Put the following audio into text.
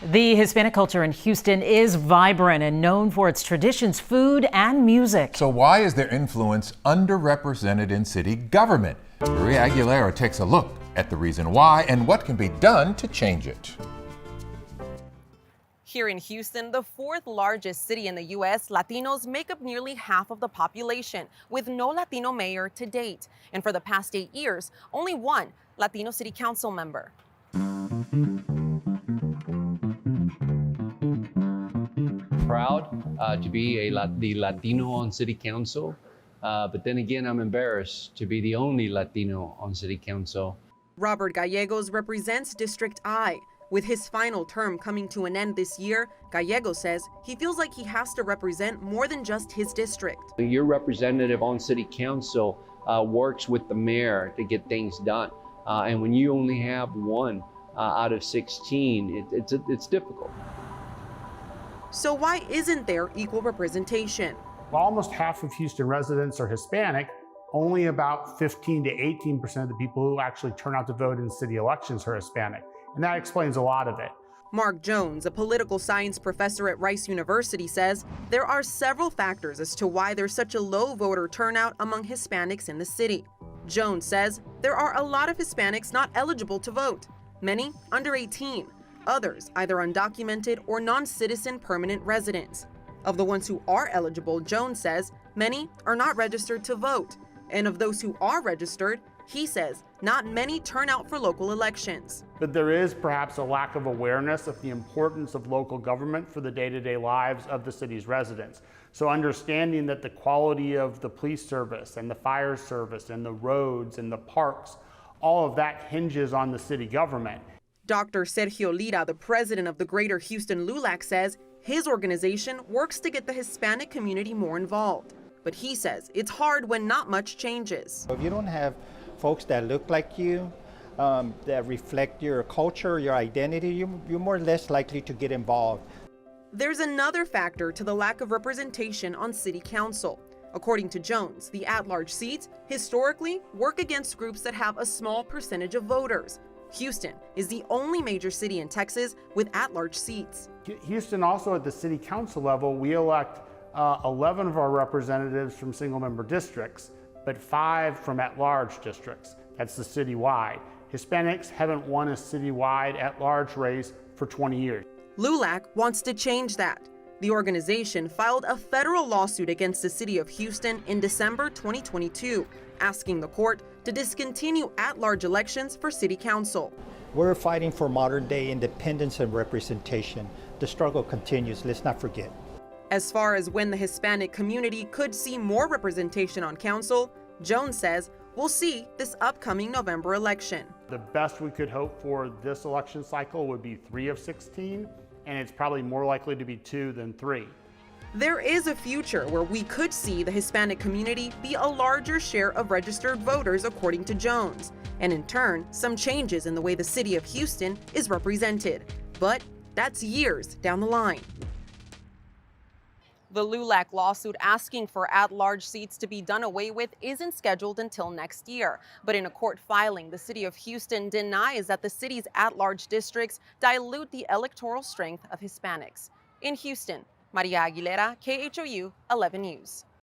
The Hispanic culture in Houston is vibrant and known for its traditions, food, and music. So why is their influence underrepresented in city government? Maria Aguilera takes a look at the reason why and what can be done to change it. Here in Houston, the fourth largest city in the U.S., Latinos make up nearly half of the population, with no Latino mayor to date. And for the past 8 years, only one Latino city council member. Proud to be the Latino on City Council, but then again, I'm embarrassed to be the only Latino on City Council. Robert Gallegos represents District I. With his final term coming to an end this year, Gallegos says he feels like he has to represent more than just his district. Your representative on City Council works with the mayor to get things done, and when you only have one out of 16, it's difficult. So why isn't there equal representation? Almost half of Houston residents are Hispanic. Only about 15 to 18% of the people who actually turn out to vote in city elections are Hispanic, and that explains a lot of it. Mark Jones, a political science professor at Rice University, says there are several factors as to why there's such a low voter turnout among Hispanics in the city. Jones says there are a lot of Hispanics not eligible to vote, many under 18. Others either undocumented or non-citizen permanent residents. Of the ones who are eligible, Jones says many are not registered to vote. And of those who are registered, he says not many turn out for local elections. But there is perhaps a lack of awareness of the importance of local government for the day-to-day lives of the city's residents. So understanding that the quality of the police service and the fire service and the roads and the parks, all of that hinges on the city government. Dr. Sergio Lira, the president of the Greater Houston LULAC, says his organization works to get the Hispanic community more involved. But he says it's hard when not much changes. If you don't have folks that look like you, that reflect your culture, your identity, you're more or less likely to get involved. There's another factor to the lack of representation on city council. According to Jones, the at-large seats historically work against groups that have a small percentage of voters. Houston is the only major city in Texas with at-large seats. Houston also at the city council level, we elect 11 of our representatives from single-member districts, but 5 from at-large districts. That's the citywide. Hispanics haven't won a citywide at-large race for 20 years. LULAC wants to change that. The organization filed a federal lawsuit against the city of Houston in December 2022, asking the court to discontinue at-large elections for city council. We're fighting for modern-day independence and representation. The struggle continues, let's not forget. As far as when the Hispanic community could see more representation on council, Jones says we'll see this upcoming November election. The best we could hope for this election cycle would be 3 of 16, and it's probably more likely to be 2 than 3. There is a future where we could see the Hispanic community be a larger share of registered voters, according to Jones, and in turn, some changes in the way the city of Houston is represented. But that's years down the line. The LULAC lawsuit asking for at-large seats to be done away with isn't scheduled until next year. But in a court filing, the city of Houston denies that the city's at-large districts dilute the electoral strength of Hispanics. In Houston, Maria Aguilera, KHOU 11 News.